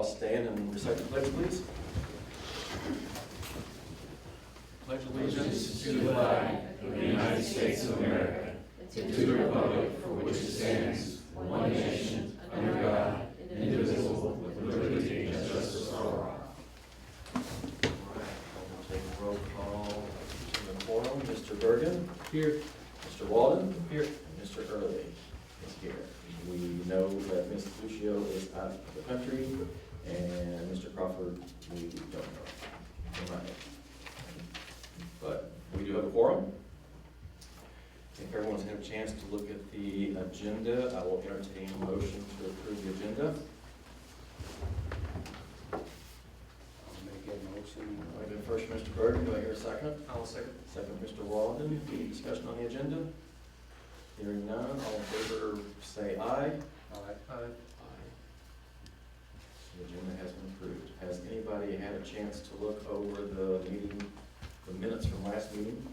stand and recite the pledge, please. Pledge allegiance to the flag of the United States of America, to the republic for which it stands, one nation, under God, indivisible, with liberty and justice for all. All right, we'll take a roll call in the forum. Mr. Bergen? Here. Mr. Walden? Here. And Mr. Early is here. We know that Ms. Lucio is out of the country, and Mr. Crawford, we don't know. All right. But we do have a quorum. If everyone's had a chance to look at the agenda, I will entertain a motion to approve the agenda. I'll make a motion. All right, then first, Mr. Bergen, do I hear a second? I will second. Second, Mr. Walden. Any discussion on the agenda? Hearing none, all in favor say aye. Aye. The agenda has been approved. Has anybody had a chance to look over the minutes from last meeting?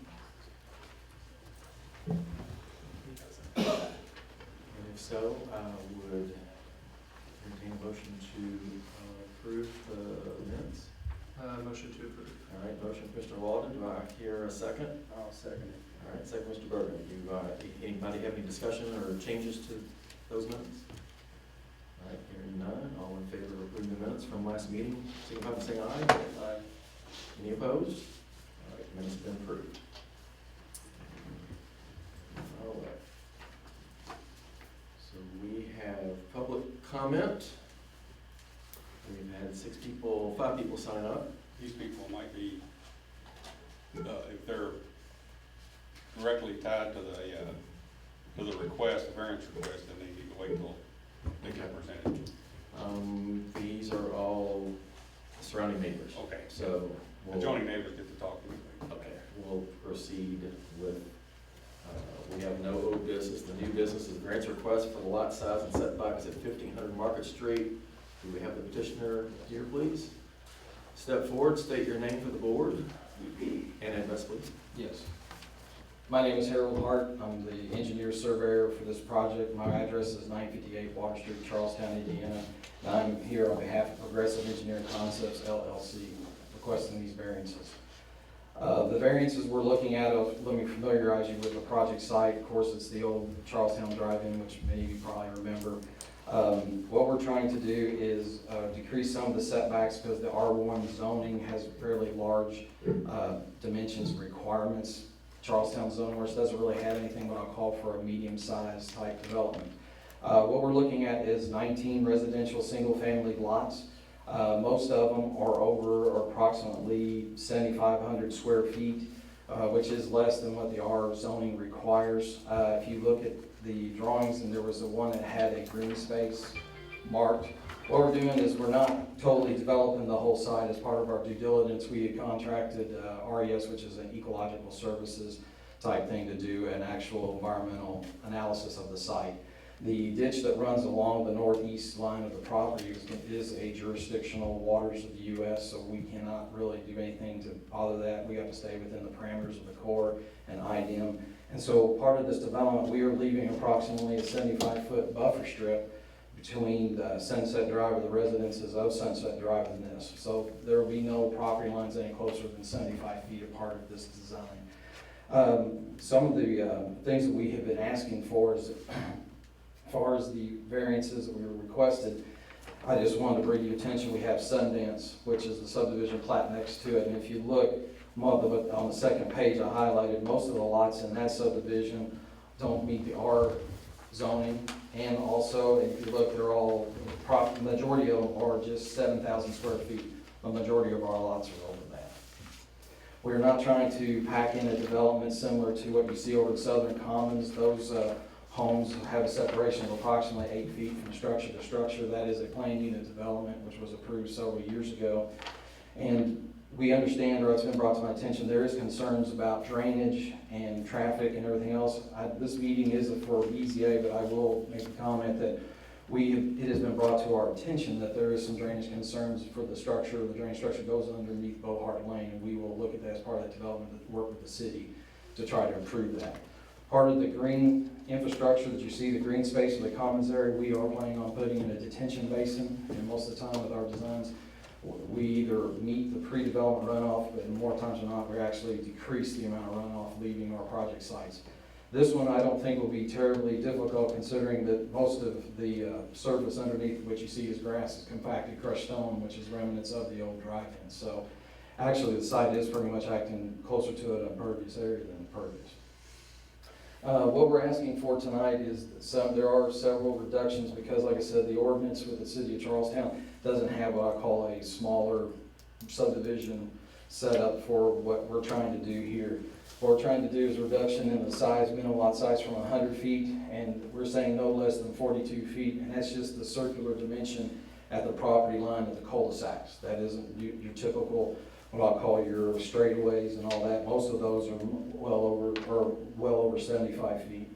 And if so, I would entertain a motion to approve the minutes. Motion to approve. All right, motion, Mr. Walden. Do I hear a second? I'll second it. All right, second, Mr. Bergen. Do anybody have any discussion or changes to those minutes? All right, hearing none. All in favor of approving the minutes from last meeting, signify by saying aye. Aye. Any opposed? All right, minutes have been approved. All right. So we have public comment. We've had 5 people sign up. These people might be, if they're directly tied to the request, the variance request, then they need to wait till they get presented. These are all surrounding neighbors. Okay, So the adjoining neighbors get to talk anyway. Okay, we'll proceed with, we have no old business. The new business is variance request for the lot size and setbacks at 1500 Market Street. Do we have the petitioner here, please? Step forward, state your name for the board, and address, please. Yes. My name is Harold Hart. I'm the engineer surveyor for this project. My address is 958 Water Street, Charlestown, Indiana. And I'm here on behalf of Progressive Engineering Concepts, LLC, requesting these variances. The variances we're looking at, let me familiarize you with the project site. Of course, it's the old Charlestown Drive-In, which many of you probably remember. What we're trying to do is decrease some of the setbacks because the R1 zoning has fairly large dimensions requirements. Charlestown zoning, which doesn't really have anything what I'll call for a medium-sized type development. What we're looking at is 19 residential single-family lots. Most of them are over or approximately 7,500 square feet, which is less than what the R zoning requires. If you look at the drawings, and there was the one that had a green space marked. What we're doing is we're not totally developing the whole site. As part of our due diligence, we had contracted RES, which is an ecological services type thing, to do an actual environmental analysis of the site. The ditch that runs along the northeast line of the property is a jurisdictional waters of the U.S., so we cannot really do anything to bother that. We have to stay within the parameters of the Corps and IDEM. And so part of this development, we are leaving approximately a 75-foot buffer strip between Sunset Drive or the residences of Sunset Drive and this. So there will be no property lines any closer than 75 feet apart of this design. Some of the things that we have been asking for is, as far as the variances that we were requested, I just wanted to bring you attention, we have Sundance, which is the subdivision plat next to it. And if you look on the second page, I highlighted most of the lots in that subdivision don't meet the R zoning. And also, if you look, they're all, the majority of them are just 7,000 square feet. The majority of our lots are over that. We're not trying to pack in a development similar to what you see over at Southern Commons. Those homes have a separation of approximately 8 feet from structure to structure. That is a planned unit development, which was approved several years ago. And we understand, or it's been brought to my attention, there is concerns about drainage and traffic and everything else. This meeting isn't for BZA, but I will make a comment that it has been brought to our attention that there is some drainage concerns for the structure. The drainage structure goes underneath Bohart Lane, and we will look at that as part of that development and work with the city to try to improve that. Part of the green infrastructure that you see, the green space or the commons area, we are planning on putting in a detention basin. And most of the time with our designs, we either meet the pre-development runoff, but more times than not, we actually decrease the amount of runoff leaving our project sites. This one I don't think will be terribly difficult considering that most of the surface underneath what you see is grass is compacted crushed stone, which is remnants of the old drive-in. So actually the site is pretty much acting closer to an impervious area than pervious. What we're asking for tonight is there are several reductions because like I said, the ordinance with the city of Charlestown doesn't have what I call a smaller subdivision set up for what we're trying to do here. What we're trying to do is a reduction in the size, minimum lot size from 100 feet, and we're saying no less than 42 feet, and that's just the circular dimension at the property line of the cul-de-sacs. That isn't your typical, what I'll call your straightaways and all that. Most of those are well over 75 feet.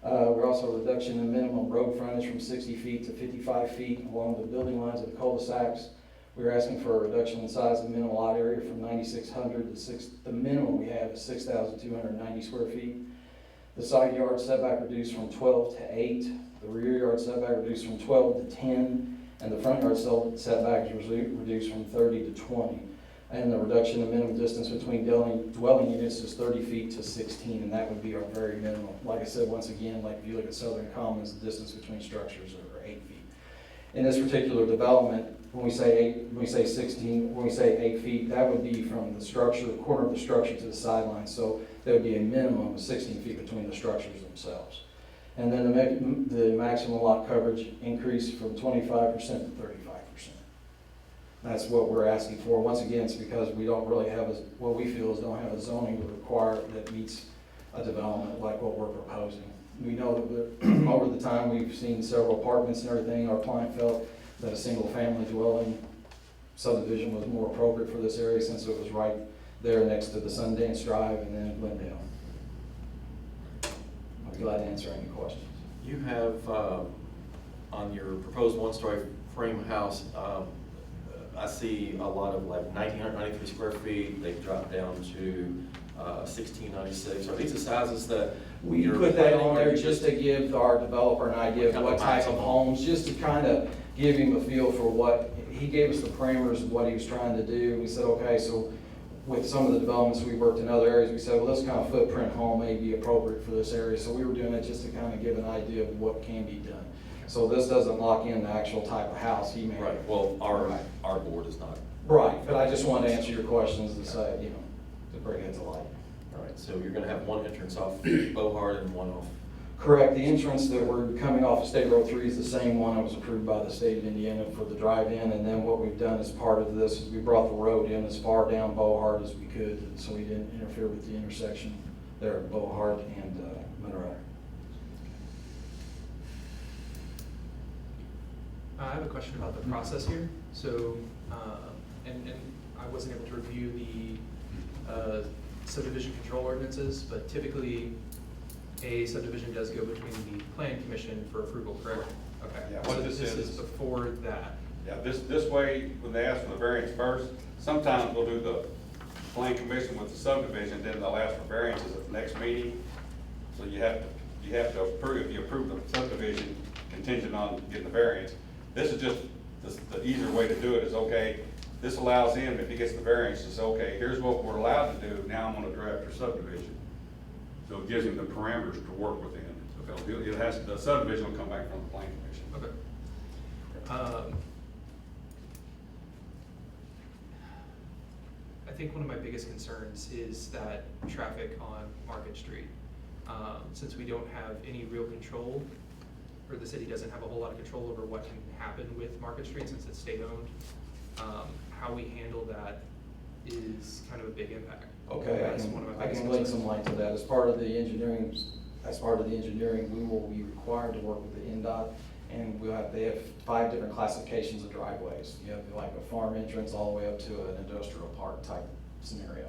We're also a reduction in minimum road frontage from 60 feet to 55 feet along the building lines of the cul-de-sacs. We're asking for a reduction in size of minimum lot area from 9,600 to the minimum we have is 6,290 square feet. The side yard setback reduced from 12 to 8. The rear yard setback reduced from 12 to 10. And the front yard setback is reduced from 30 to 20. And the reduction in minimum distance between dwelling units is 30 feet to 16, and that would be our very minimum. Like I said, once again, like if you look at Southern Commons, the distance between structures are 8 feet. In this particular development, when we say 8 feet, that would be from the structure, the corner of the structure to the sideline. So there would be a minimum of 16 feet between the structures themselves. And then the maximum lot coverage increased from 25% to 35%. That's what we're asking for. Once again, it's because we don't really have what we feel is don't have a zoning that meets a development like what we're proposing. We know that over the time we've seen several apartments and everything. Our client felt that a single family dwelling subdivision was more appropriate for this area since it was right there next to the Sundance Drive and then Glendale. I'll be glad to answer any questions. You have, on your proposed one-story frame house, I see a lot of like 1,993 square feet. They've dropped down to 1,696. Are these the sizes that We you're put that planning, on or there you just to give our developer an idea of what type of homes, just to kind of give him a feel for what, he gave us the parameters of what he was trying to do. We said, okay, so with some of the developments we worked in other areas, we said, well, this kind of footprint home may be appropriate for this area. So we were doing it just to kind of give an idea of what can be done. So this doesn't lock in the actual type of house he may. Right, well, our board is not. Right, but I just wanted to answer your questions to say, to bring it to light. All right, so you're gonna have one entrance off Bohart and one off. Correct, the entrance that we're coming off of State Road 3 is the same one that was approved by the state of Indiana for the drive-in, and then what we've done as part of this is we brought the road in as far down Bohart as we could, so we didn't interfere with the intersection there at Bohart and Monroe. I have a question about the process here. So, and I wasn't able to review the subdivision control ordinances, but typically a subdivision does go between the plan commission for approval, correct? Okay. Yeah, So what this is- before that. Yeah, this way, when they ask for the variance first, sometimes we'll do the plan commission with the subdivision, then they'll ask for variances at the next meeting. So you have to approve, if you approve the subdivision contingent on getting the variance. This is just, the easier way to do it is, okay, this allows him, if he gets the variance, to say, okay, here's what we're allowed to do, now I'm gonna draft your subdivision. So it gives him the parameters to work within. So the subdivision will come back from the plan commission. Okay. I think one of my biggest concerns is that traffic on Market Street. Since we don't have any real control, or the city doesn't have a whole lot of control over what can happen with Market Street since it's state-owned, how we handle that is kind of a big impact. Okay, That's one of my I biggest can link concerns. some light to that. As part of the engineering, we will be required to work with the NDOT, and they have 5 different classifications of driveways. You have like a farm entrance all the way up to an industrial park type scenario.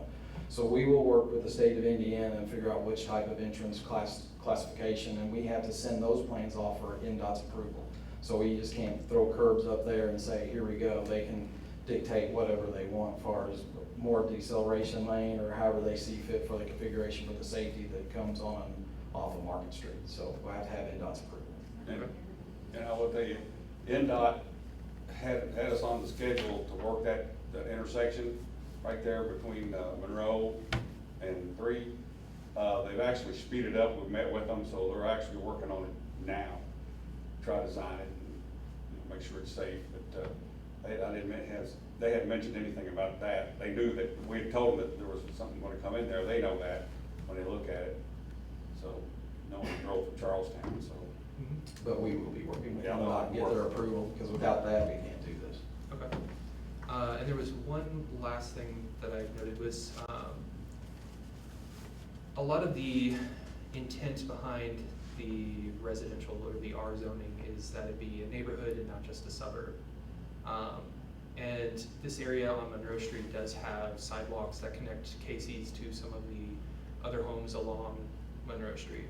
So we will work with the state of Indiana and figure out which type of entrance classification, and we have to send those plans off for NDOT's approval. So we just can't throw curbs up there and say, here we go. They can dictate whatever they want as far as more deceleration lane or however they see fit for the configuration for the safety that comes on off of Market Street. So we'll have to have NDOT's approval. And, you know, what they, NDOT had us on the schedule to work that intersection right there between Monroe and 3. They've actually speeded up, we've met with them, so they're actually working on it now. Try to design it and, you know, make sure it's safe, but they hadn't mentioned anything about that. They knew that, we had told them that there was something gonna come in there, they know that when they look at it. So, no one drove from Charlestown, so. But we will be working with Yeah, NDOT to get their approval, because without that, we can't do this. Okay. And there was one last thing that I noted was, a lot of the intent behind the residential or the R zoning is that it be a neighborhood and not just a suburb. And this area on Monroe Street does have sidewalks that connect Casey's to some of the other homes along Monroe Street.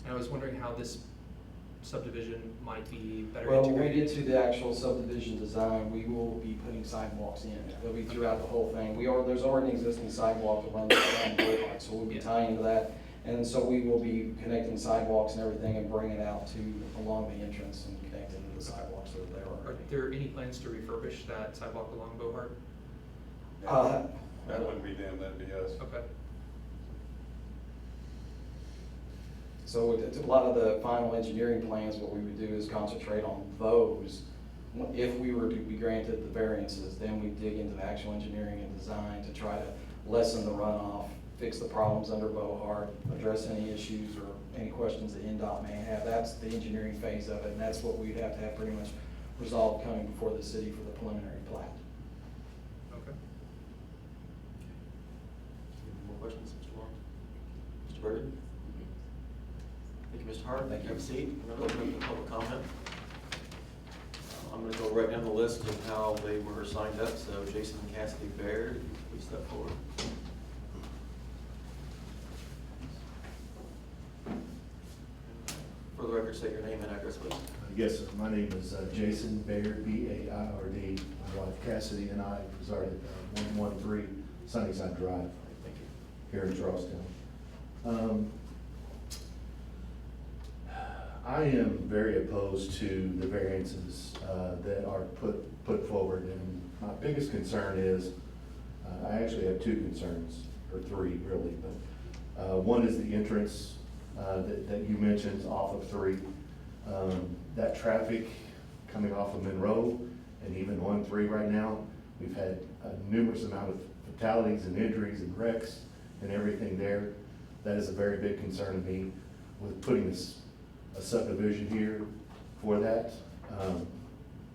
And I was wondering how this subdivision might be better Well, integrated. when we get to the actual subdivision design, we will be putting sidewalks in. They'll be throughout the whole thing. There's already an existing sidewalk that runs around Boulevard, so we'll be Yeah. tying into that. And so we will be connecting sidewalks and everything and bringing it out to along the entrance and connecting to the sidewalks that are there Are already. there any plans to refurbish that sidewalk along Bohart? That wouldn't be them, that'd be us. Okay. So a lot of the final engineering plans, what we would do is concentrate on those. If we were to be granted the variances, then we dig into the actual engineering and design to try to lessen the runoff, fix the problems under Bohart, address any issues or any questions that NDOT may have. That's the engineering phase of it, and that's what we'd have to have pretty much resolved coming before the city for the preliminary plat. Okay. Any more questions, Mr. Long? Mr. Bergen? Thank you, Mr. Hart. Thank you. Have a seat. I'm going to open up the public comment. I'm going to go right down the list of how they were signed up. So Jason Cassidy Baird, if you please step forward. For the record, state your name and address, please. Yes, sir. My name is Jason Baird, B-A-I-R-D. My wife Cassidy and I reside at 113 Sunnyside Drive Thank you. here in Charlestown. I am very opposed to the variances that are put forward, and my biggest concern is, I actually have two concerns, or three really, but one is the entrance that you mentioned off of 3. That traffic coming off of Monroe and even 1-3 right now, we've had a numerous amount of fatalities and injuries and wrecks and everything there. That is a very big concern to me with putting a subdivision here for that.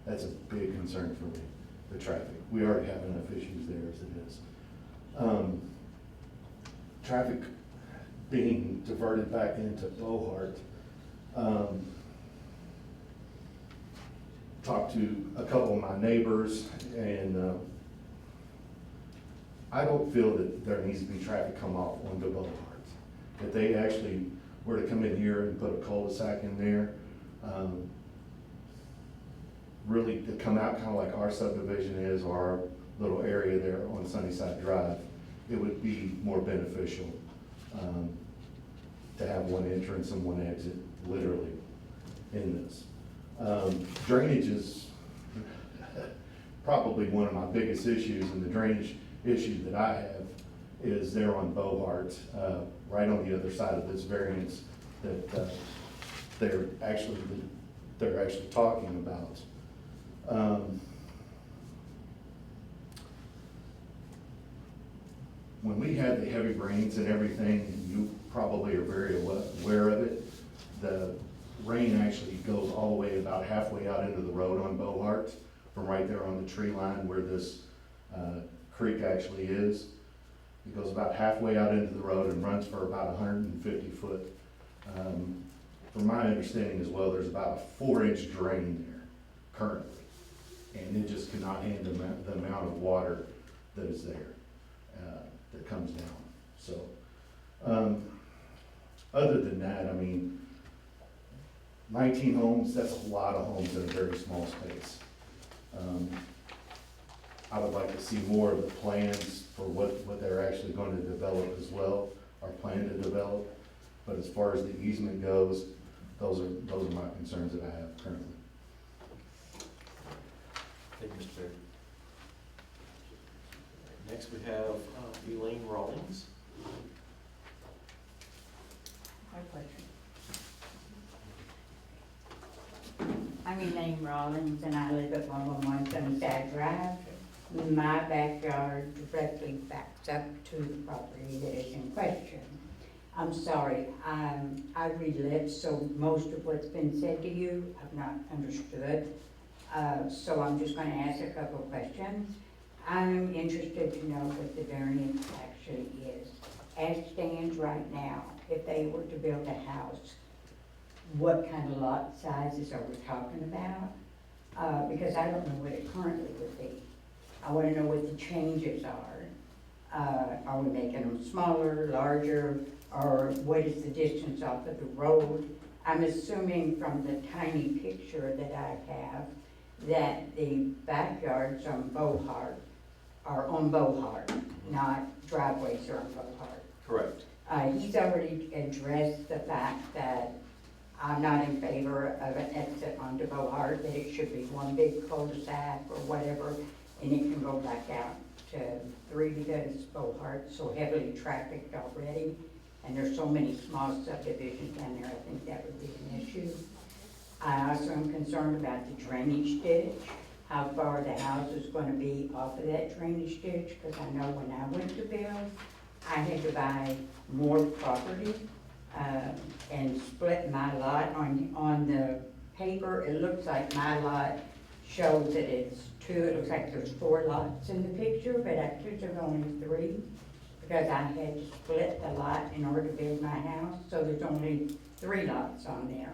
That's a big concern for me, the traffic. We already have enough issues there as it is. Traffic being diverted back into Bohart. Talked to a couple of my neighbors, and I don't feel that there needs to be traffic come off onto Bohart. If they actually were to come in here and put a cul-de-sac in there, really to come out kind of like our subdivision is, or our little area there on Sunnyside Drive, it would be more beneficial to have one entrance and one exit, literally, in this. Drainage is probably one of my biggest issues, and the drainage issue that I have is there on Bohart, right on the other side of this variance that they're actually talking about. When we had the heavy rains and everything, and you probably are very aware of it, the rain actually goes all the way about halfway out into the road on Bohart, from right there on the tree line where this creek actually is. It goes about halfway out into the road and runs for about 150 foot. From my understanding as well, there's about a 4-inch drain there currently, and it just cannot handle the amount of water that is there, that comes down. So, other than that, I mean, 19 homes, that's a lot of homes in a very small space. I would like to see more of the plans for what they're actually going to develop as well, or plan to develop. But as far as the easement goes, those are my concerns that I have currently. Thank you, Mr. Baird. Next, we have Elaine Rawlings. My pleasure. I'm Elaine Rollins, and I live at 111 Sunnyside Drive. My backyard directly backs up to the property that is in question. I'm sorry, I relived, so most of what's been said to you, I've not understood. So I'm just gonna ask a couple of questions. I'm interested to know what the variance actually is. As it stands right now, if they were to build a house, what kind of lot sizes are we talking about? Because I don't know what it currently would be. I wanna know what the changes are. Are we making them smaller, larger, or what is the distance off of the road? I'm assuming from the tiny picture that I have that the backyards on Bohart are on Bohart, not driveways are on Bohart. Correct. He's already addressed the fact that I'm not in favor of an exit onto Bohart, that it should be one big cul-de-sac or whatever, and it can go back out to 3 because Bohart's so heavily trafficked already, and there's so many small subdivisions down there, I think that would be an issue. I also am concerned about the drainage ditch, how far the house is gonna be off of that drainage ditch, because I know when I went to build, I had to buy more property, and split my lot. On the paper, it looks like my lot shows that it's 2, it looks like there's 4 lots in the picture, but actually there's only 3, because I had to split the lot in order to build my house, so there's only 3 lots on there.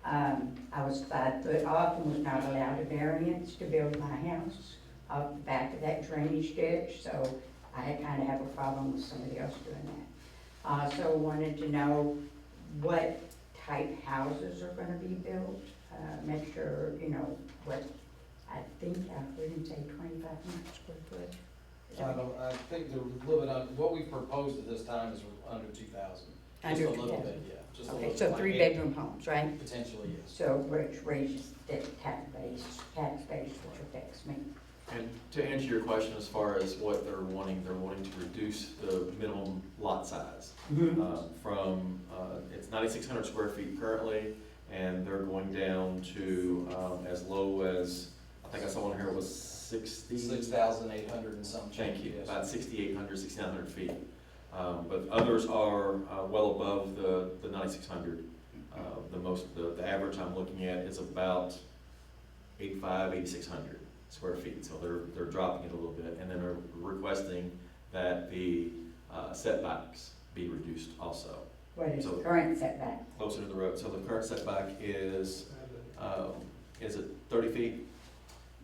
I was 5 foot off and was not allowed a variance to build my house off the back of that drainage ditch, so I had kind of have a problem with somebody else doing that. I also wanted to know what type houses are gonna be built, make sure, you know, what, I think I heard him say 2,500 square foot. Is that- I think they're a little bit, what we proposed at this time is under 2,000. Under Just a little 2,000. bit, yeah, just a Okay, little. so like 3-bedroom homes, right? Potentially, yes. So which raises the tax base, which affects me. And to answer your question as far as what they're wanting to reduce the minimum lot size. From, it's 9,600 square feet currently, and they're going down to as low as, I think I saw one here, it was 60? 6,800 and some change. Thank you, yes. about 6,800, 6,900 feet. But others are well above the 9,600. The average I'm looking at is about 8,600 square feet, so they're dropping it a little bit, and then they're requesting that the setbacks be reduced also, What is So- the current setback? closer to the road. So the current setback is it 30 feet?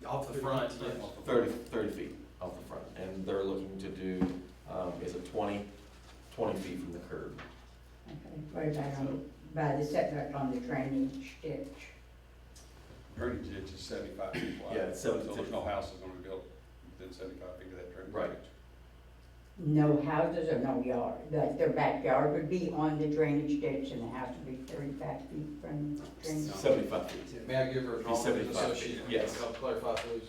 Off the front, yeah. 30 feet off the front, and they're looking to do, is it 20 feet from the curb? Okay, what about by the setback on the drainage ditch? Drainage ditch is 75 feet wide. Yeah, it's So 75. there's no houses gonna be built within 75 feet of that drainage Right. ditch. No houses or no yard, like their backyard would be on the drainage ditch and the house would be 35 feet from the drainage. 75 feet. May I give her a Be call? 75 feet, yes. Help clarify, please.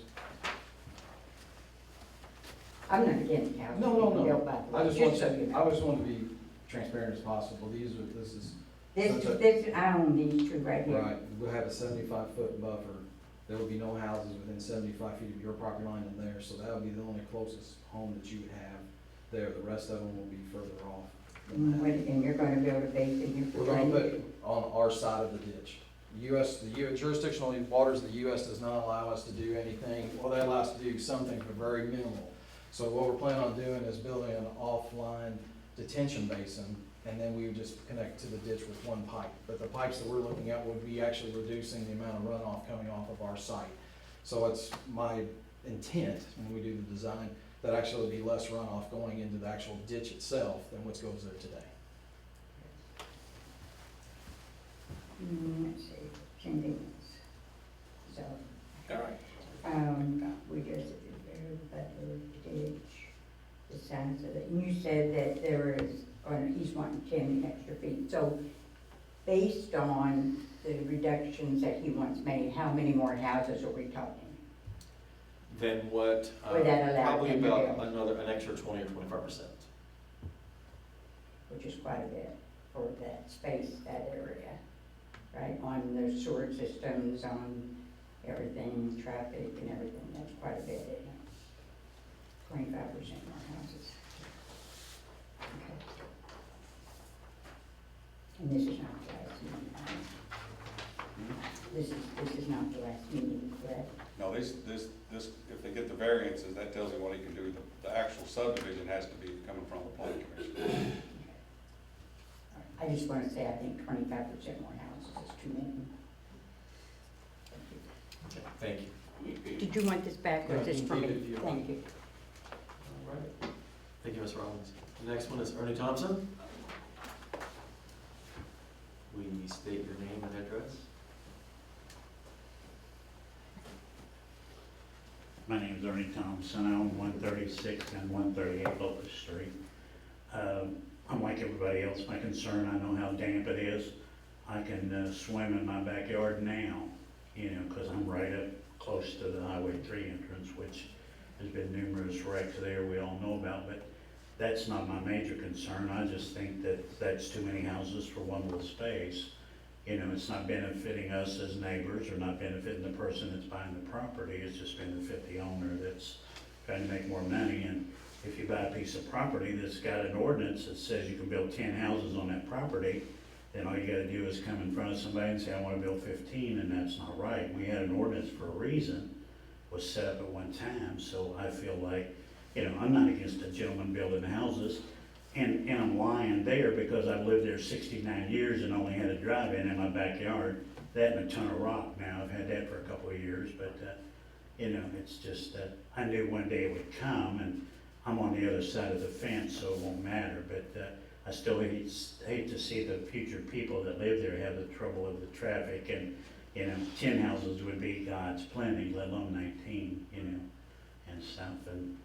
I'm not against houses No, no, being no. built by the I way, just just so you know. want to be transparent as possible. This is. I own these 2 right here. Right, we'll have a 75-foot buffer. There will be no houses within 75 feet of your property line in there, so that would be the only closest home that you would have there. The rest of them will be further off. And you're gonna build a basin here for We're gonna drainage? put on our side of the ditch. The jurisdictional waters of the US does not allow us to do anything, well, they allow us to do something, but very minimal. So what we're planning on doing is building an offline detention basin, and then we would just connect to the ditch with 1 pipe. But the pipes that we're looking at would be actually reducing the amount of runoff coming off of our site. So it's my intent, when we do the design, that actually would be less runoff going into the actual ditch itself than what goes there today. Let's see, convenience. So, All right. we just did the better ditch, the size of it. And you said that there is he's wanting 10 extra feet. So based on the reductions that he wants made, how many more houses are we talking? Then what? Would that allow Probably him to about build? an extra 20 or 25%. Which is quite a bit for that space, that area, right? On the sewer systems, on everything, traffic and everything, that's quite a bit, isn't it? 25% more houses. Okay. And this is not the last meeting, right? This is not the last meeting, correct? No, this, if they get the variances, that tells him what he can do. The actual subdivision has to be coming from the planning commission. I just want to say, I think 25% more houses is too many. Okay, thank you. Did you want this back or No, is this you for can me? keep it if you want. Thank you. All right. Thank you, Ms. Rollins. The next one is Ernie Thompson. Will you state your name and address? My name is Ernie Thompson. I own 136 and 138 Locust Street. I'm like everybody else. My concern, I know how damp it is. I can swim in my backyard now, you know, because I'm right up close to the Highway 3 entrance, which there's been numerous wrecks there we all know about, but that's not my major concern. I just think that that's too many houses for one little space. You know, it's not benefiting us as neighbors or not benefiting the person that's buying the property. It's just benefit the owner that's trying to make more money. And if you buy a piece of property that's got an ordinance that says you can build 10 houses on that property, then all you gotta do is come in front of somebody and say, I wanna build 15, and that's not right. We had an ordinance for a reason, was set up at one time, so I feel like, you know, I'm not against a gentleman building houses, and I'm lying there because I've lived there 69 years and only had a drive-in in my backyard, that and a ton of rock. Now, I've had that for a couple of years, but, you know, it's just that I knew one day it would come, and I'm on the other side of the fence, so it won't matter, but I still hate to see the future people that live there have the trouble of the traffic, and, you know, 10 houses would be God's plenty, let alone 19, you know, and stuff, and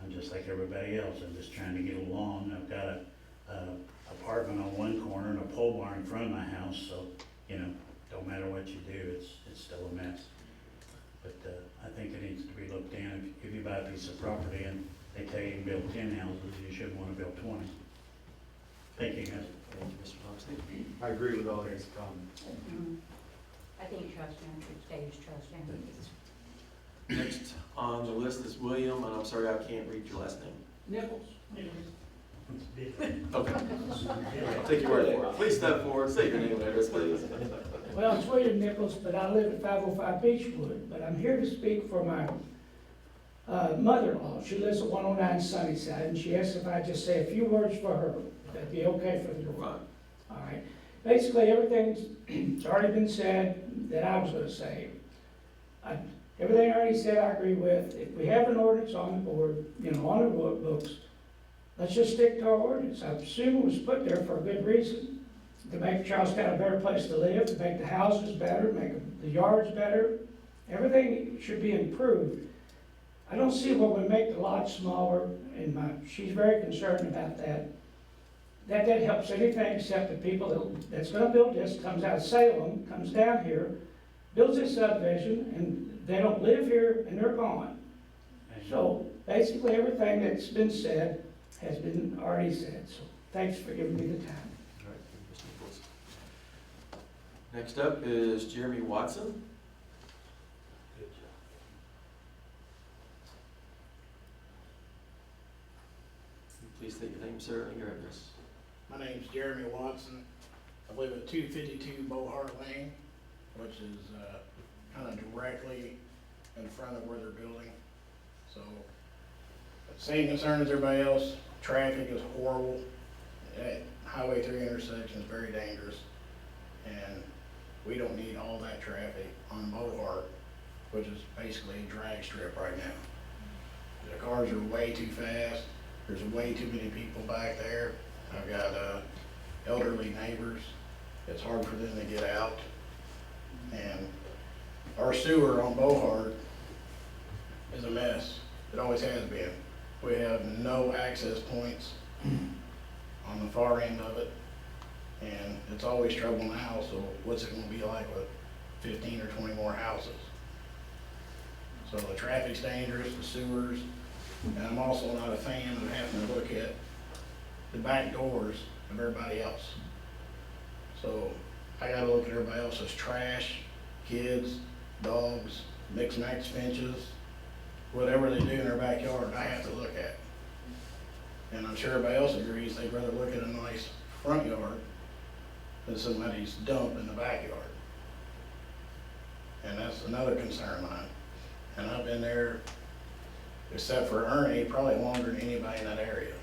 I'm just like everybody else. I'm just trying to get along. I've got a apartment on one corner and a pole barn in front of my house, so, you know, don't matter what you do, it's still a mess. But I think it needs to be looked in. If you buy a piece of property and they tell you you can build 10 houses, you shouldn't want to build 20. Thank you, guys. Thank you, Mr. Thompson. I agree with all these comments. I think Charlestown should stay as Charlestown. Next on the list is William, and I'm sorry I can't read your last name. Nichols. Okay. I'll take your word for it. Please step forward, say your name and address, please. Well, it's William Nichols, but I live at 505 Beechwood, but I'm here to speak for my mother-in-law. She lives at 109 Sunnyside, and she asked if I'd just say a few words for her. That'd be okay for the You're board. fine. All right. Basically, everything's already been said that I was gonna say. Everything I already said, I agree with. If we have an ordinance on the board, you know, on the books, let's just stick to our ordinance. I assume it was put there for a good reason, to make Charlestown a better place to live, to make the houses better, make the yards better. Everything should be improved. I don't see what would make the lot smaller, and she's very concerned about that. That helps anything except the people that's gonna build this, comes out of Salem, comes down here, builds this subdivision, and they don't live here, and they're gone. So basically, everything that's been said has been already said, so thanks for giving me the time. All right, thank you, Mr. Nichols. Next up is Jeremy Watson. Please state your name, sir, and your address. My name's Jeremy Watson. I live at 252 Bohart Lane, which is kind of directly in front of where they're building. So, same concern as everybody else. Traffic is horrible. That Highway 3 intersection is very dangerous, and we don't need all that traffic on Bohart, which is basically a drag strip right now. The cars are way too fast. There's way too many people back there. I've got elderly neighbors. It's hard for them to get out. And our sewer on Bohart is a mess. It always has been. We have no access points on the far end of it. And it's always trouble now, so what's it gonna be like with 15 or 20 more houses? So the traffic's dangerous, the sewers, and I'm also not a fan of having to look at the back doors of everybody else. So I gotta look at everybody else's trash, kids, dogs, mixed match finches, whatever they do in their backyard, I have to look at. And I'm sure everybody else agrees they'd rather look at a nice front yard than somebody's dump in the backyard. And that's another concern of mine. And I've been there, except for Ernie, probably longer than anybody in that area.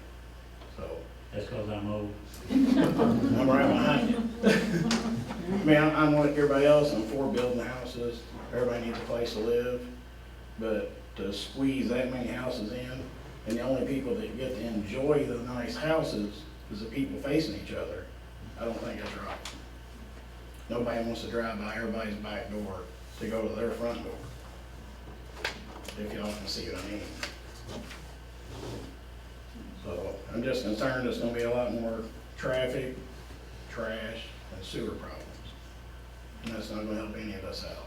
So, That's because I'm old. I'm right behind you. I mean, I'm like everybody else, I'm for building houses, everybody needs a place to live, but to squeeze that many houses in, and the only people that get to enjoy the nice houses is the people facing each other, I don't think that's right. Nobody wants to drive by everybody's back door to go to their front door. If y'all can see what I mean. So I'm just concerned there's gonna be a lot more traffic, trash, and sewer problems. And that's not gonna help any of us out.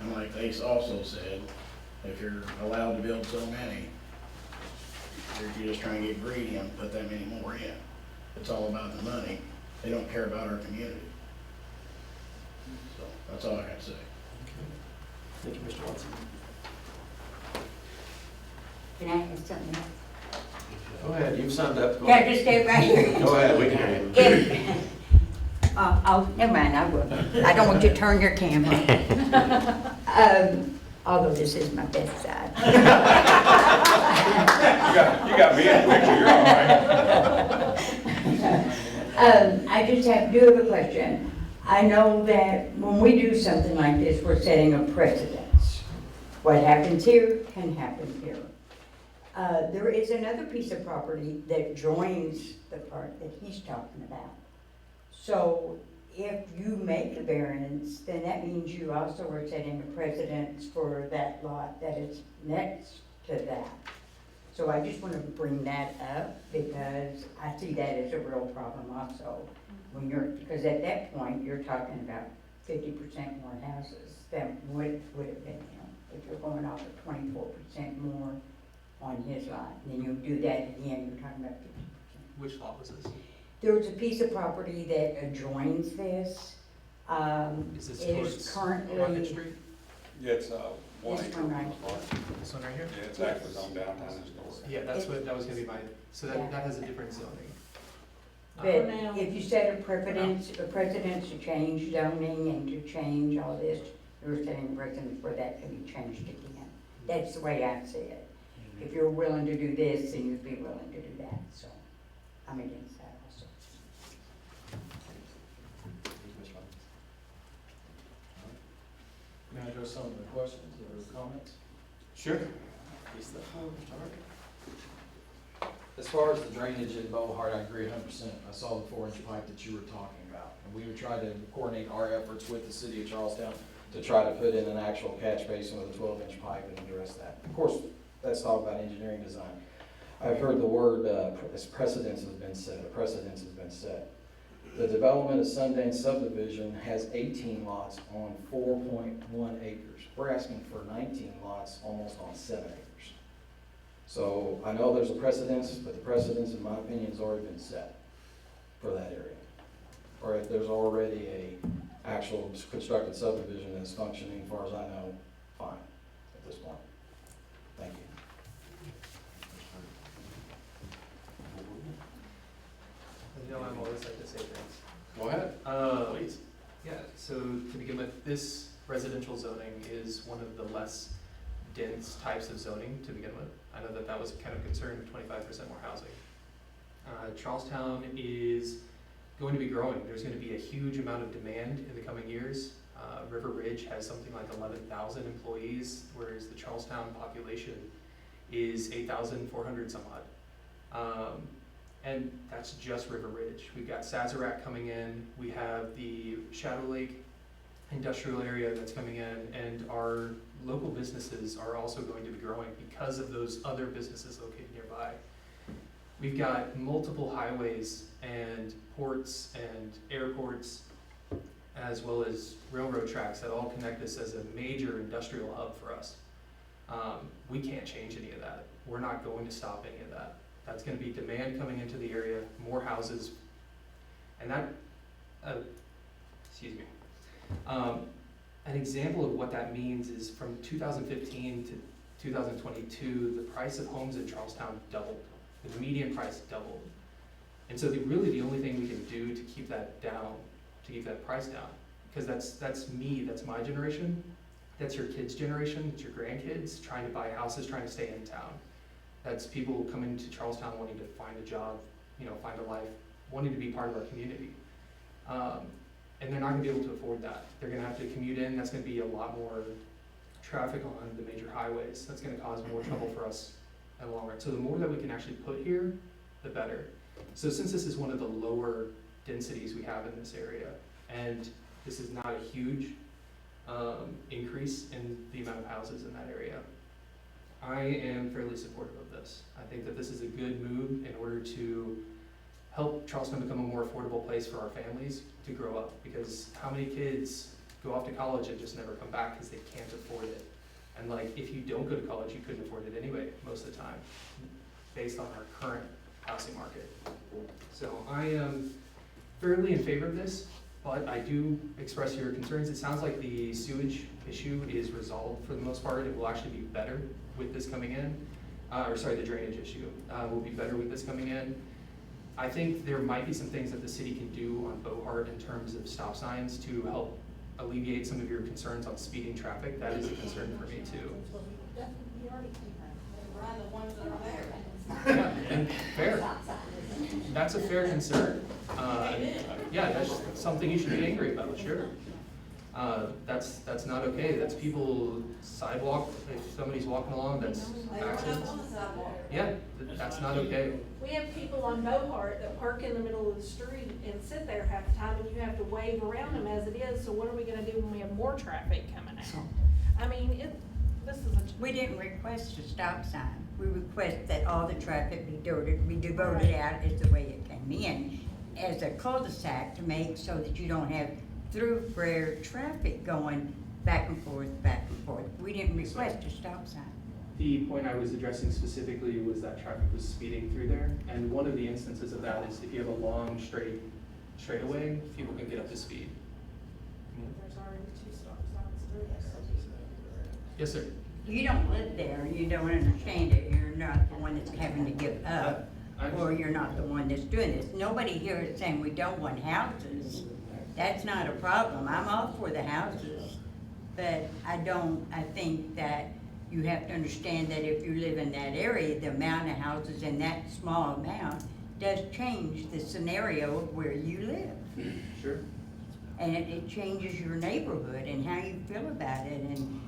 And like Ace also said, if you're allowed to build so many, you're just trying to get greedy and put that many more in. It's all about the money. They don't care about our community. So that's all I got to say. Thank you, Mr. Watson. Can I ask something else? Go ahead, you've signed up. Go Can I ahead. just stay right here? Go ahead, we can hear you. Never mind, I will. I don't want you to turn your camera. Although this is my best side. You got me in the picture, you're all right. I just have a question. I know that when we do something like this, we're setting a precedence. What happens here can happen here. There is another piece of property that joins the part that he's talking about. So if you make a variance, then that means you also are setting a precedence for that lot that is next to that. So I just want to bring that up because I see that as a real problem also. When because at that point, you're talking about 50% more houses than would have been, if you're going off of 24% more on his lot. And then you do that again, you're talking about 50%. Which lot was this? There's a piece of property that adjoins this. Is this It is towards Market currently, Street? Yeah, it's, one This acre. one right This one right here? Yeah, it's actually on downtown Astoria. Yeah, that was gonna be mine. So Yeah. that has a different zoning. but if you set a precedence to change zoning and to change all this, you're setting a precedent where that can be changed again. That's the way I see it. If you're willing to do this, then you'd be willing to do that, so I'm against that also. Thank you, Mr. Watson. May I address some of the questions or comments? Sure. Mr. Hart? As far as the drainage in Beauregard, I agree 100%. I saw the 4-inch pipe that you were talking about. And we would try to coordinate our efforts with the city of Charlestown to try to put in an actual catch basin with a 12-inch pipe and address that. Of course, let's talk about engineering design. I've heard the word, precedence has been set, a precedence has been set. The development of Sundance subdivision has 18 lots on 4.1 acres. We're asking for 19 lots almost on 7 acres. So I know there's a precedence, but the precedence, in my opinion, has already been set for that area. Or if there's already a actual constructed subdivision that's functioning, as far as I know, fine at this point. Thank you. You know, I'm always like to say things. Go ahead, please. Yeah, so to begin with, this residential zoning is one of the less dense types of zoning to begin with. I know that was kind of a concern with 25% more housing. Charlestown is going to be growing. There's going to be a huge amount of demand in the coming years. River Ridge has something like 11,000 employees, whereas the Charlestown population is 8,400 some odd. And that's just River Ridge. We've got Sazerac coming in, we have the Shadow Lake industrial area that's coming in, and our local businesses are also going to be growing because of those other businesses located nearby. We've got multiple highways and ports and airports, as well as railroad tracks that all connect this as a major industrial hub for us. We can't change any of that. We're not going to stop any of that. That's gonna be demand coming into the area, more houses, and that, excuse me. An example of what that means is from 2015 to 2022, the price of homes in Charlestown doubled. The median price doubled. And so really the only thing we can do to keep that down, to keep that price down, because that's me, that's my generation, that's your kids' generation, it's your grandkids trying to buy houses, trying to stay in town. That's people coming to Charlestown wanting to find a job, find a life, wanting to be part of our community. And they're not gonna be able to afford that. They're gonna have to commute in, that's gonna be a lot more traffic on the major highways. That's gonna cause more trouble for us in the long run. So the more that we can actually put here, the better. So since this is one of the lower densities we have in this area, and this is not a huge increase in the amount of houses in that area, I am fairly supportive of this. I think that this is a good move in order to help Charleston become a more affordable place for our families to grow up, because how many kids go off to college and just never come back because they can't afford it? And like, if you don't go to college, you couldn't afford it anyway, most of the time, based on our current housing market. So I am fairly in favor of this, but I do express your concerns. It sounds like the sewage issue is resolved for the most part. It will actually be better with this coming in, the drainage issue will be better with this coming in. I think there might be some things that the city can do on Bohart in terms of stop signs to help alleviate some of your concerns on speeding traffic. That is a concern for me too. Yeah, and fair. That's a fair concern. Yeah, that's something you should be angry about, sure. That's not okay. That's people sidewalk, if somebody's walking along, that's accidents. Yeah, that's not okay. We have people on Bohart that park in the middle of the street and sit there half the time, and you have to wave around them as it is, so what are we gonna do when we have more traffic coming out? I mean, this is We didn't request a stop sign. We request that all the traffic be devoted out as the way it came in, as a cul-de-sac to make so that you don't have thoroughfare traffic going back and forth, back and forth. We didn't request a stop sign. The point I was addressing specifically was that traffic was speeding through there, and one of the instances of that is if you have a long straightaway, people can get up to speed. There's already 2 stop signs through there. Yes, sir. You don't live there, you don't understand it, you're not the one that's having to give up, or you're not the one that's doing this. Nobody here is saying we don't want houses. That's not a problem. I'm all for the houses, but I think that you have to understand that if you live in that area, the amount of houses in that small amount does change the scenario of where you live. Sure. And it changes your neighborhood and how you feel about it and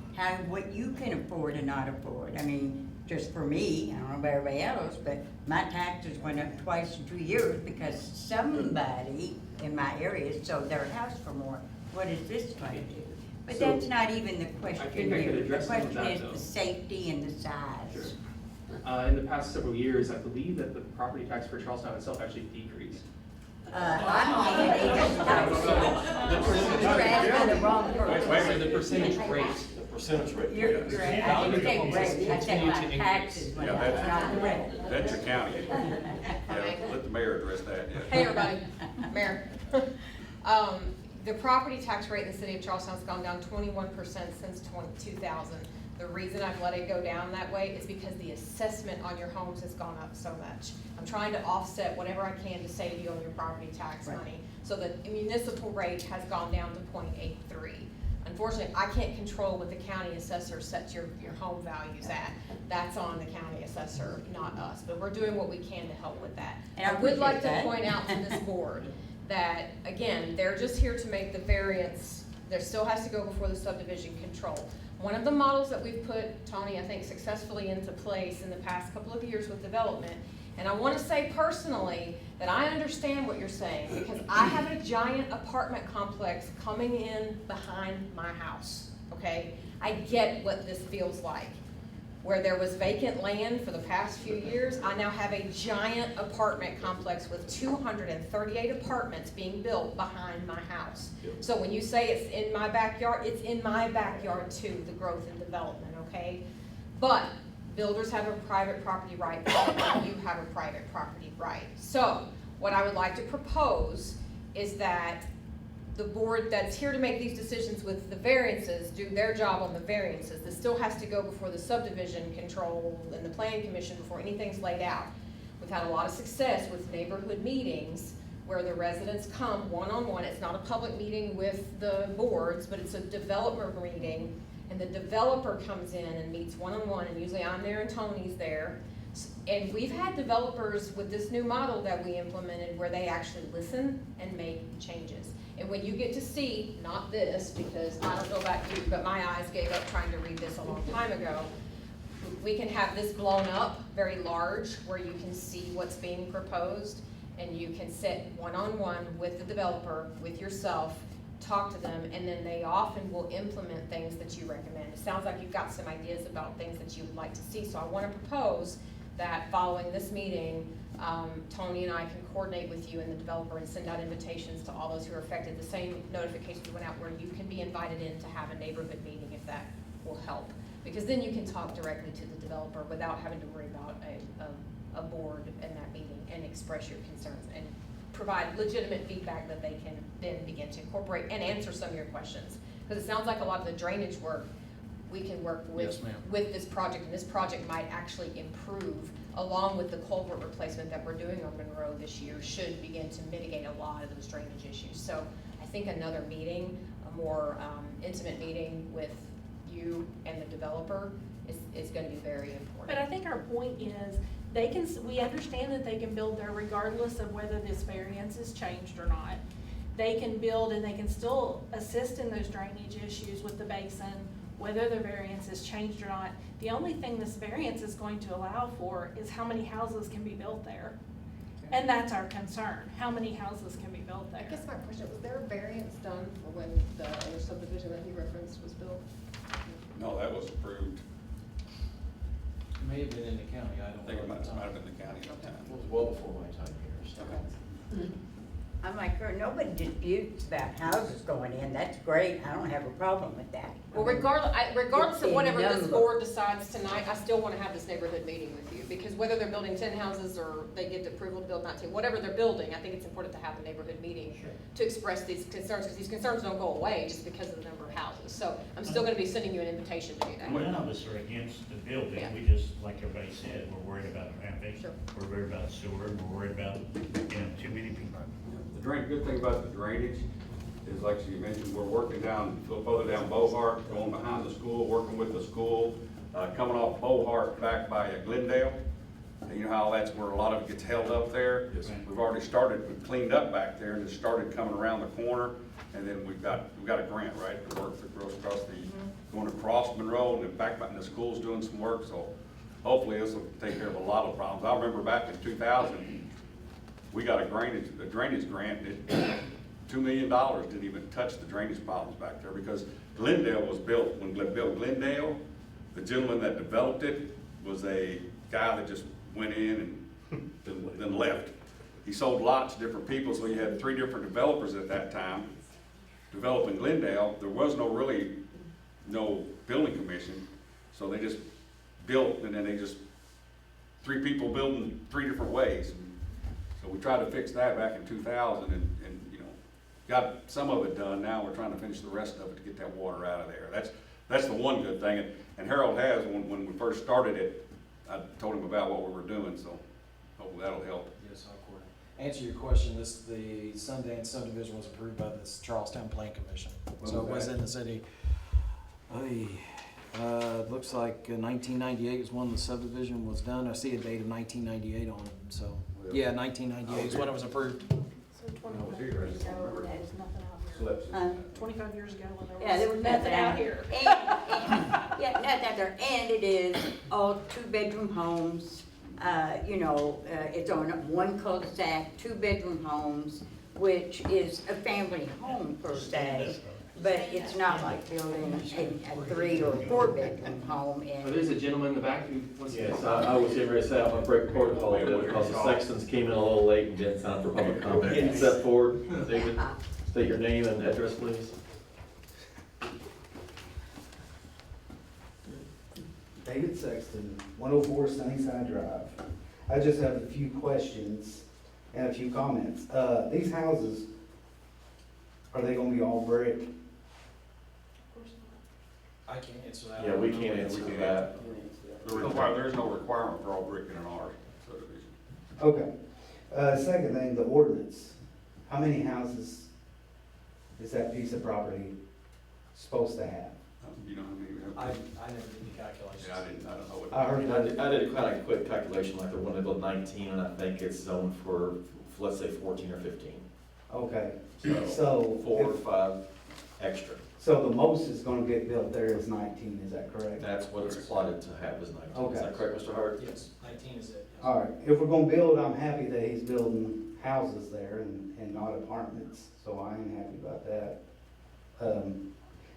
what you can afford and not afford. I mean, just for me, I don't know about everybody else, but my taxes went up twice in 2 years because somebody in my area sold their house for more. What is this going to do? But So, that's not even the question I think I could here. The address some of question that, is though. the safety and the size. Sure. In the past several years, I believe that the property tax for Charlestown itself actually decreased. I'm thinking they just you're asking the wrong person. The percentage rate. The percentage rate. You're asking the same rate. I said my taxes went up, Yeah, not the rate. That's your county. Yeah, let the mayor address that, yeah. Hey, everybody, Mayor. The property tax rate in the city of Charlestown has gone down 21% since 2000. The reason I've let it go down that way is because the assessment on your homes has gone up so much. I'm trying to offset whatever I can to save you on your property tax money. So the municipal rate has gone down to 0.83. Unfortunately, I can't control what the county assessor sets your home values at. That's on the county assessor, not us. But we're doing what we can to help with that. And I would like to appreciate that. point out to this board that, again, they're just here to make the variance. There still has to go before the subdivision control. One of the models that we've put, Tony, I think successfully into place in the past couple of years with development, and I want to say personally that I understand what you're saying because I have a giant apartment complex coming in behind my house, okay? I get what this feels like. Where there was vacant land for the past few years, I now have a giant apartment complex with 238 apartments being built behind my house. So when you say it's in my backyard, it's in my backyard too, the growth and development, okay? But builders have a private property right, you have a private property right. So what I would like to propose is that the board that's here to make these decisions with the variances do their job on the variances. This still has to go before the subdivision control and the planning commission before anything's laid out. We've had a lot of success with neighborhood meetings where the residents come one-on-one. It's not a public meeting with the boards, but it's a developer meeting, and the developer comes in and meets one-on-one, and usually I'm there and Tony's there. And we've had developers with this new model that we implemented where they actually listen and make changes. And when you get to see, not this, because I don't know about you, but my eyes gave up trying to read this a long time ago, we can have this blown up very large where you can see what's being proposed, and you can sit one-on-one with the developer, with yourself, talk to them, and then they often will implement things that you recommend. It sounds like you've got some ideas about things that you would like to see, so I want to propose that following this meeting, Tony and I can coordinate with you and the developer and send out invitations to all those who are affected. The same notifications went out where you can be invited in to have a neighborhood meeting if that will help. Because then you can talk directly to the developer without having to worry about a board in that meeting and express your concerns and provide legitimate feedback that they can then begin to incorporate and answer some of your questions. Because it sounds like a lot of the drainage work we can work with, Yes, ma'am. with this project, and this project might actually improve along with the culvert replacement that we're doing on Monroe this year should begin to mitigate a lot of those drainage issues. So I think another meeting, a more intimate meeting with you and the developer is gonna be very important. But I think our point is, we understand that they can build there regardless of whether this variance is changed or not. They can build and they can still assist in those drainage issues with the basin, whether the variance is changed or not. The only thing this variance is going to allow for is how many houses can be built there. And that's our concern, how many houses can be built I there. guess my question, was there a variance done for when the other subdivision that he referenced was built? No, that was approved. It may have been in the county, I I don't know. think it at might the time. have been the county at the time. It was well before my time here, so. I'm like her, nobody disputes about houses going in, that's great, I don't have a problem with that. Well, regardless of It's whatever a this number. board decides tonight, I still wanna have this neighborhood meeting with you, because whether they're building 10 houses or they get the approval to build 19, whatever they're building, I think it's important to have a neighborhood meeting to express these concerns, because these concerns don't go away just because of the number of houses. So I'm still gonna be sending you an invitation to do that. None of us are against the building, Yeah. we just, like everybody said, we're worried about traffic. Sure. We're worried about sewer, and we're worried about, too many people. The good thing about the drainage is, like you mentioned, we're working down, a little further down Bohart, going behind the school, working with the school, coming off Bohart back by Glendale. And you know how that's where a lot of it gets held up there? Yes. We've already started, we've cleaned up back there and it started coming around the corner. And then we've got a grant, right, to work that goes across going across Monroe and then back in the school's doing some work. So hopefully this will take care of a lot of problems. I remember back in 2000, we got a drainage grant that $2 million didn't even touch the drainage problems back there because Glendale was built. When built Glendale, the gentleman that developed it was a guy that just went in and then left. He sold lots to different people, so you had 3 different developers at that time developing Glendale. There was no building commission, so they just built, and then 3 people building 3 different ways. So we tried to fix that back in 2000 and got some of it done. Now we're trying to finish the rest of it to get that water out of there. That's the one good thing. And Harold has, when we first started it, I told him about what we were doing, so hopefully that'll help. Yes, I'll coordinate. Answer your question, the Sundance subdivision was approved by the Charlestown Plan Commission. When So it was was that? in the city. It looks like 1998 is when the subdivision was done. I see a date of 1998 on it, so, yeah, 1998 is when it was approved. So 25 years ago, when there was nothing out here. Uh, 25 years ago, when Yeah, there there was was nothing out here. Yeah, nothing out there, and it is all 2-bedroom homes. It's on one cul-de-sac, 2-bedroom homes, which is a family home per se. But it's not like building a 3 or 4 bedroom home Oh, there's in, a gentleman in the back who wants to. Yes, I was getting ready to say, I'm gonna break protocol a bit because the Sextons came in a little late and didn't sign for public comment. Yes. Step forward, David, state your name and address, please. David Sexton, 104 Sunnyside Drive. I just have a few questions and a few comments. These houses, are they gonna be all brick? I can't answer that. Yeah, we can't answer that. There's no requirement for all brick in an R subdivision. Okay. Second thing, the ordinance. How many houses is that piece of property supposed to have? You know what I mean? I never did the calculations. Yeah, I don't know what. I heard that. I did a kind of quick calculation, like they're one to build 19, and I think it's zoned for, let's say 14 or 15. Okay, So so. 4 or 5 extra. So the most is gonna get built there is 19, is that correct? That's what it's plotted to have is 19. Is Okay. that correct, Mr. Hart? Yes, 19 is it. yes. All right, if we're gonna build, I'm happy that he's building houses there and not apartments, so I am happy about that.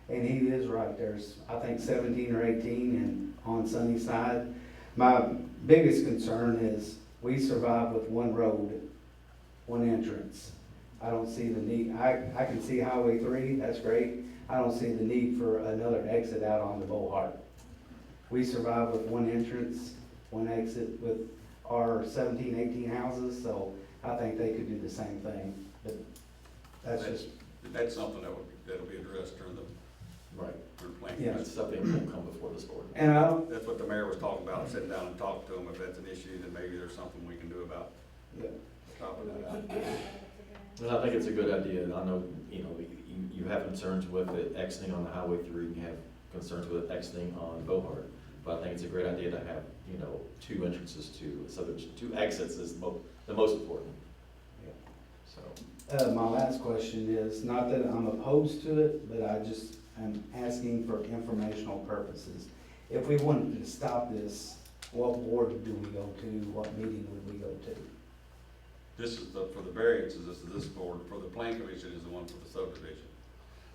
And he is right, there's, I think 17 or 18 and on Sunnyside. My biggest concern is we survive with one road, one entrance. I don't see the need, I can see Highway 3, that's great. I don't see the need for another exit out onto Beauhart. We survive with one entrance, one exit with our 17, 18 houses, so I think they could do the same thing. But that's just, That's something that'll be addressed during the, Right. during planning. Yeah. That's something that won't come before this board. and I don't, That's what the mayor was talking about, sitting down and talking to him. If that's an issue, then maybe there's something we can do about yeah. stopping that out. And I think it's a good idea. I know, you know, you have concerns with it exiting on the Highway 3, you have concerns with it exiting on Beauhart. But I think it's a great idea to have, you know, 2 entrances to subdivision, 2 exits is the most important. So, My last question is, not that I'm opposed to it, but I just am asking for informational purposes. If we wanted to stop this, what board do we go to? What meeting would we go to? This is for the variances, this is this board. For the plan commission is the one for the subdivision.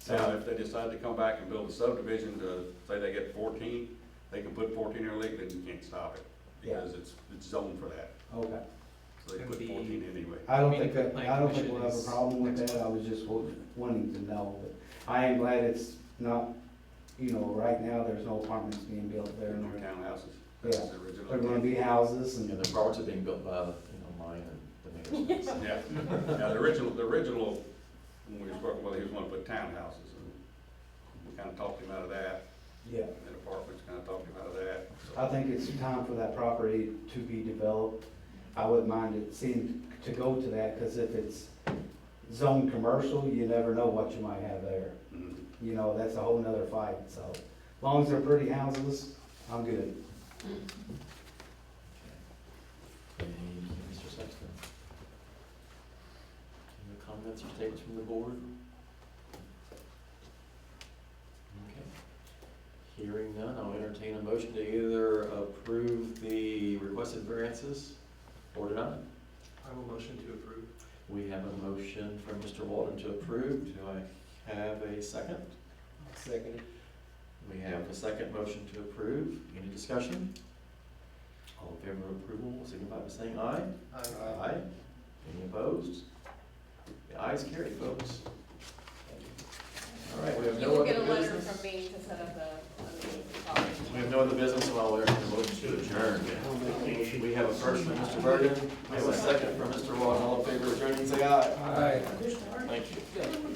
Now, if they decide to come back and build a subdivision to, say they get 14, they can put 14 in legally, then you can't stop it, because it's zoned for that. Okay. So they It put would be- 14 anyway. I don't I mean, think, if the plan I don't think commission we'll have a is problem with next that. I was just wanting to know, but I am glad it's not, you know, right now, there's no apartments being built there. There are no and townhouses. Yeah. That's the original. They're gonna be houses and and, the properties are being built by, you know, mine and the mayor's. Yeah, yeah, the original, when we spoke, well, he was gonna put townhouses, and we kinda talked him out of that, yeah. and apartments kinda talked him out of that. So- I think it's time for that property to be developed. I wouldn't mind it seeing to go to that, because if it's zone commercial, you never know what you might have there. Mhm. You know, that's a whole nother fight, so as long as they're pretty houses, I'm good. Thank you, Mr. Sexton. Any comments or statements from the board? Okay. Hearing none, I'll entertain a motion to either approve the requested variances or deny. I will motion to approve. We have a motion from Mr. Walden to approve. Do I have a second? Second. We have a second motion to approve. Any discussion? All in favor of approval, signify by saying aye. Aye. Any opposed? The ayes carry, folks. All right, we have You no will other get a letter business. from me to set up a meeting. We have no other business, so I'll entertain a motion to adjourn. We have a first from Mr. Bergen, we have a second from Mr. Walden. All in favor of adjourning, say aye. Aye. Thank you.